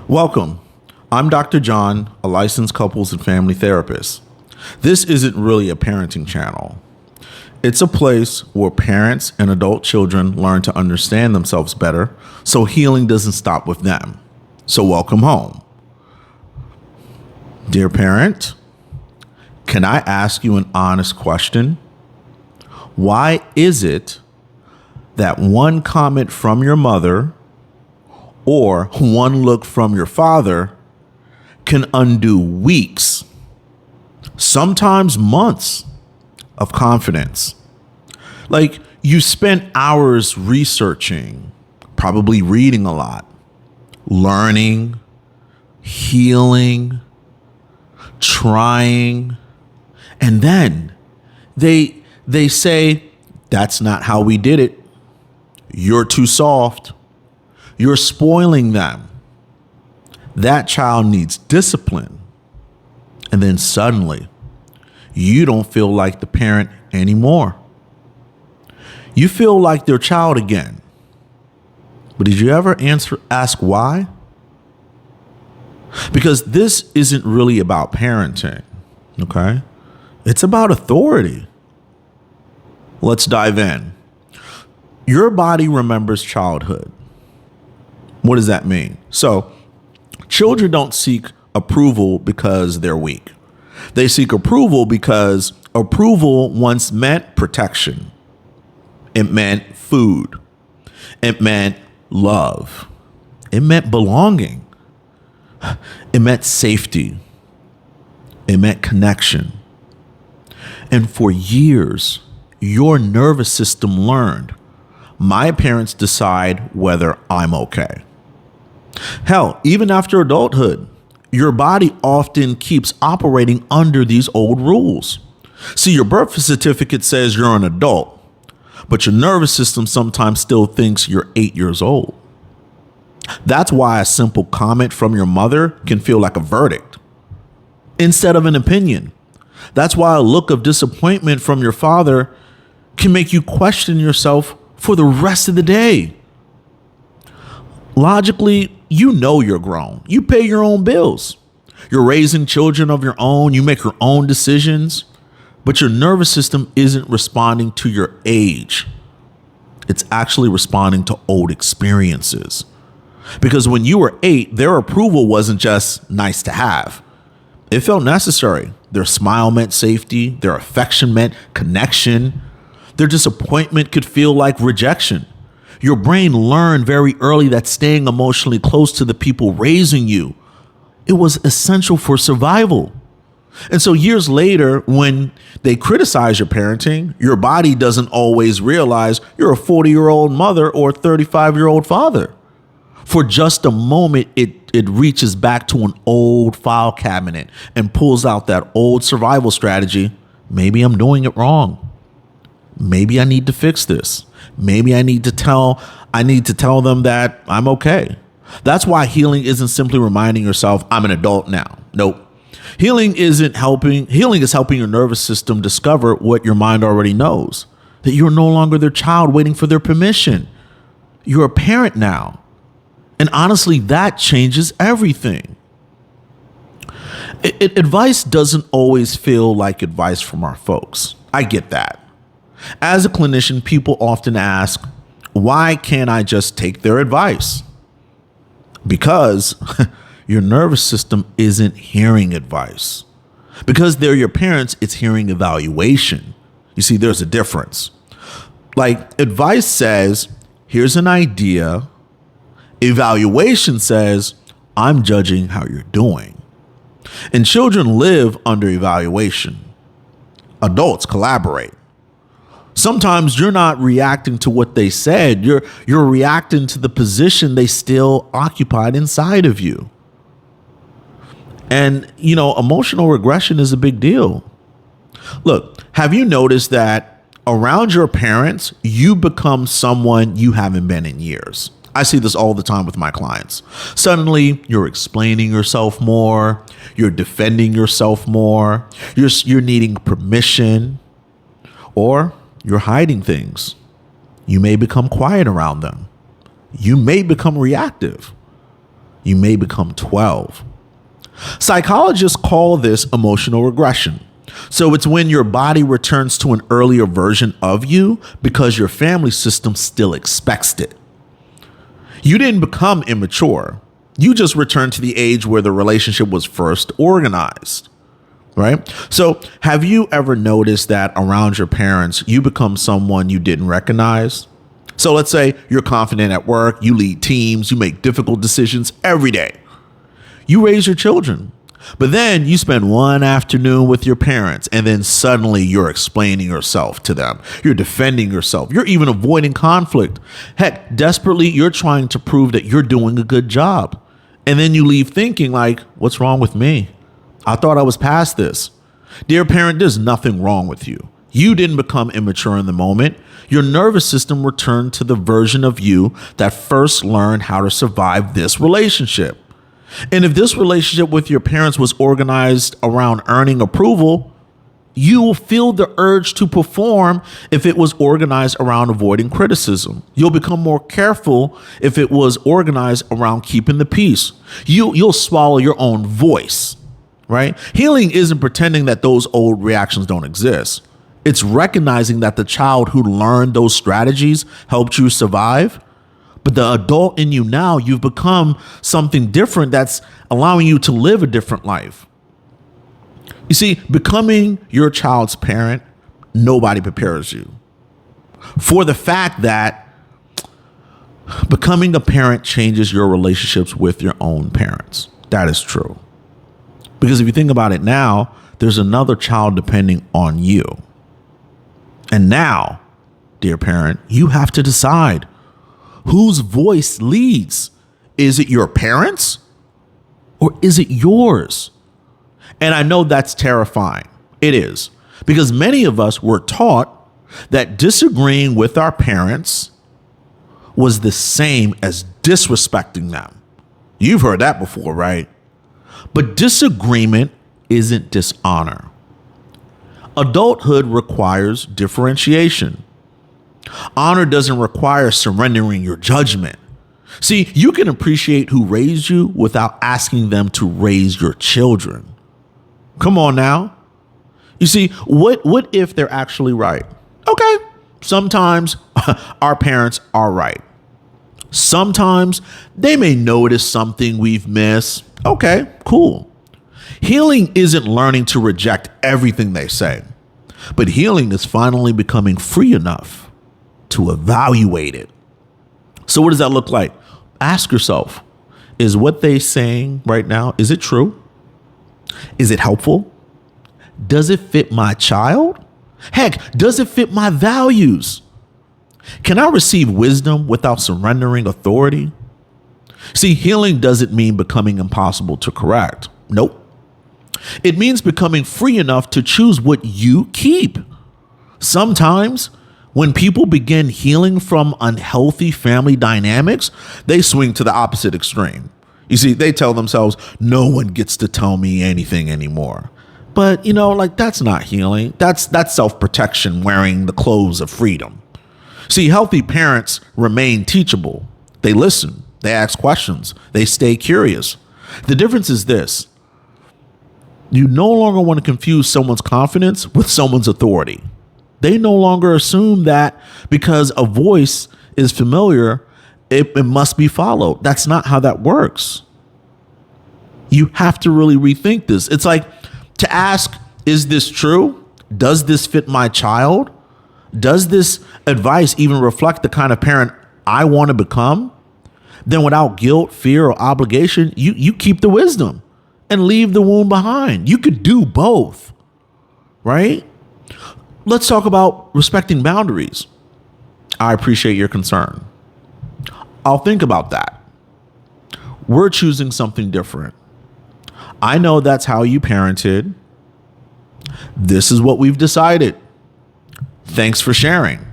Welcome. I'm Dr. John, a licensed couples and family therapist. This isn't really a parenting channel. It's a place where parents and adult children learn to understand themselves better so healing doesn't stop with them. So welcome home. Dear parent, can I ask you an honest question? Why is it that one comment from your mother or one look from your father can undo weeks, sometimes months of confidence? Like, you spent hours researching, probably reading a lot, learning, healing, trying, and then they say, that's not how we did it. You're too soft. You're spoiling them. That child needs discipline. And then suddenly, you don't feel like the parent anymore. You feel like their child again. But did you ever ask why? Because this isn't really about parenting, okay? It's about authority. Let's dive in. Your body remembers childhood. What does that mean? So, children don't seek approval because they're weak. They seek approval because approval once meant protection. It meant food. It meant love. It meant belonging. It meant safety. It meant connection. And for years, your nervous system learned, my parents decide whether I'm okay. Hell, even after adulthood, your body often keeps operating under these old rules. See, your birth certificate says you're an adult, but your nervous system sometimes still thinks you're 8 years old. That's why a simple comment from your mother can feel like a verdict instead of an opinion. That's why a look of disappointment from your father can make you question yourself for the rest of the day. Logically, you know you're grown. You pay your own bills. You're raising children of your own. You make your own decisions. But your nervous system isn't responding to your age. It's actually responding to old experiences. Because when you were 8, their approval wasn't just nice to have. It felt necessary. Their smile meant safety. Their affection meant connection. Their disappointment could feel like rejection. Your brain learned very early that staying emotionally close to the people raising you, it was essential for survival. And so years later, when they criticize your parenting, your body doesn't always realize you're a 40-year-old mother or 35-year-old father. For just a moment, it reaches back to an old file cabinet and pulls out that old survival strategy. Maybe I'm doing it wrong. Maybe I need to fix this. Maybe I need to tell them that I'm okay. That's why healing isn't simply reminding yourself I'm an adult now. Nope. Healing is helping your nervous system discover what your mind already knows, that you're no longer their child waiting for their permission. You're a parent now. And honestly, that changes everything. Advice doesn't always feel like advice from our folks. I get that. As a clinician, people often ask, why can't I just take their advice? Because your nervous system isn't hearing advice. Because they're your parents, it's hearing evaluation. You see, there's a difference. Like, advice says, here's an idea. Evaluation says, I'm judging how you're doing. And children live under evaluation. Adults collaborate. Sometimes you're not reacting to what they said. You're reacting to the position they still occupied inside of you. And, emotional regression is a big deal. Look, have you noticed that around your parents, you become someone you haven't been in years? I see this all the time with my clients. Suddenly, you're explaining yourself more. You're defending yourself more. You're needing permission, or you're hiding things. You may become quiet around them. You may become reactive. You may become 12. Psychologists call this emotional regression. So it's when your body returns to an earlier version of you because your family system still expects it. You didn't become immature. You just returned to the age where the relationship was first organized, right? So have you ever noticed that around your parents, you become someone you didn't recognize? So let's say you're confident at work, you lead teams, you make difficult decisions every day. You raise your children, but then you spend one afternoon with your parents and then suddenly you're explaining yourself to them. You're defending yourself. You're even avoiding conflict. Heck, desperately, you're trying to prove that you're doing a good job. And then you leave thinking like, what's wrong with me? I thought I was past this. Dear parent, there's nothing wrong with you. You didn't become immature in the moment. Your nervous system returned to the version of you that first learned how to survive this relationship. And if this relationship with your parents was organized around earning approval, you will feel the urge to perform if it was organized around avoiding criticism. You'll become more careful if it was organized around keeping the peace. You'll swallow your own voice, right? Healing isn't pretending that those old reactions don't exist. It's recognizing that the child who learned those strategies helped you survive. But the adult in you now, you've become something different that's allowing you to live a different life. You see, becoming your child's parent, nobody prepares you for the fact that becoming a parent changes your relationships with your own parents. That is true. Because if you think about it now, there's another child depending on you. And now, dear parent, you have to decide whose voice leads. Is it your parents or is it yours? And I know that's terrifying. It is, because many of us were taught that disagreeing with our parents was the same as disrespecting them. You've heard that before, right? But disagreement isn't dishonor. Adulthood requires differentiation. Honor doesn't require surrendering your judgment. See, you can appreciate who raised you without asking them to raise your children. Come on now. You see, what if they're actually right? Okay, sometimes our parents are right. Sometimes they may notice something we've missed. Okay, cool. Healing isn't learning to reject everything they say, but healing is finally becoming free enough to evaluate it. So what does that look like? Ask yourself, is what they're saying right now, is it true? Is it helpful? Does it fit my child? Heck, does it fit my values? Can I receive wisdom without surrendering authority? See, healing doesn't mean becoming impossible to correct. Nope. It means becoming free enough to choose what you keep. Sometimes when people begin healing from unhealthy family dynamics, they swing to the opposite extreme. You see, they tell themselves, no one gets to tell me anything anymore. But, that's not healing. That's self-protection, wearing the clothes of freedom. See, healthy parents remain teachable. They listen. They ask questions. They stay curious. The difference is this. You no longer want to confuse someone's confidence with someone's authority. They no longer assume that because a voice is familiar, it must be followed. That's not how that works. You have to really rethink this. It's like to ask, is this true? Does this fit my child? Does this advice even reflect the kind of parent I want to become? Then without guilt, fear, or obligation, you keep the wisdom and leave the wound behind. You could do both, right? Let's talk about respecting boundaries. I appreciate your concern. I'll think about that. We're choosing something different. I know that's how you parented. This is what we've decided. Thanks for sharing.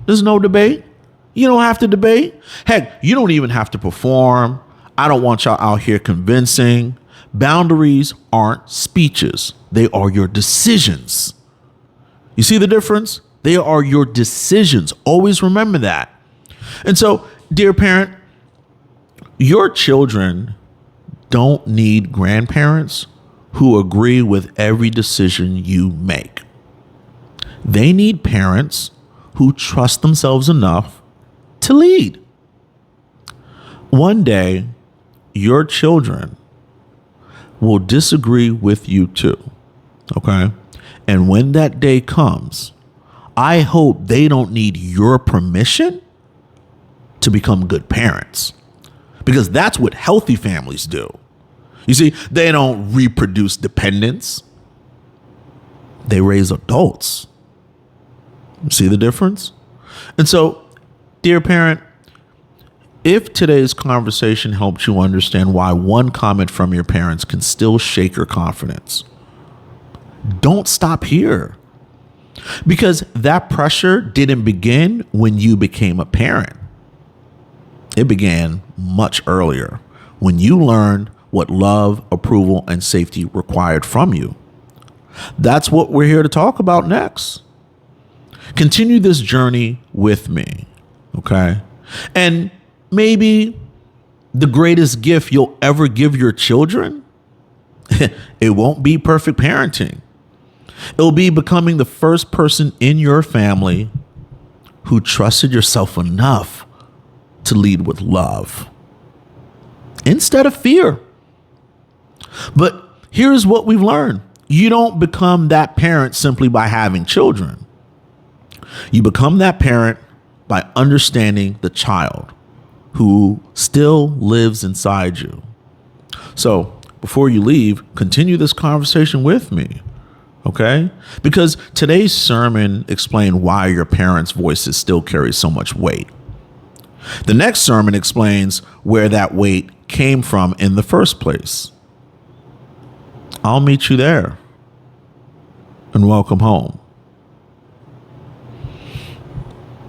There's no debate. You don't have to debate. Heck, you don't even have to perform. I don't want y'all out here convincing. Boundaries aren't speeches. They are your decisions. You see the difference? They are your decisions. Always remember that. And so, dear parent, Your children don't need grandparents who agree with every decision you make. They need parents who trust themselves enough to lead. One day, your children will disagree with you too. Okay? And when that day comes, I hope they don't need your permission to become good parents, because that's what healthy families do. You see, they don't reproduce dependents. They raise adults. See the difference? And so, dear parent, if today's conversation helped you understand why one comment from your parents can still shake your confidence, don't stop here. Because that pressure didn't begin when you became a parent. It began much earlier, when you learned what love, approval, and safety required from you. That's what we're here to talk about next. Continue this journey with me, okay? And maybe the greatest gift you'll ever give your children, it won't be perfect parenting. It'll be becoming the first person in your family who trusted yourself enough to lead with love instead of fear. But here's what we've learned. You don't become that parent simply by having children. You become that parent by understanding the child who still lives inside you. So before you leave, continue this conversation with me, okay? Because today's sermon explained why your parents' voices still carry so much weight. The next sermon explains where that weight came from in the first place. I'll meet you there, and welcome home.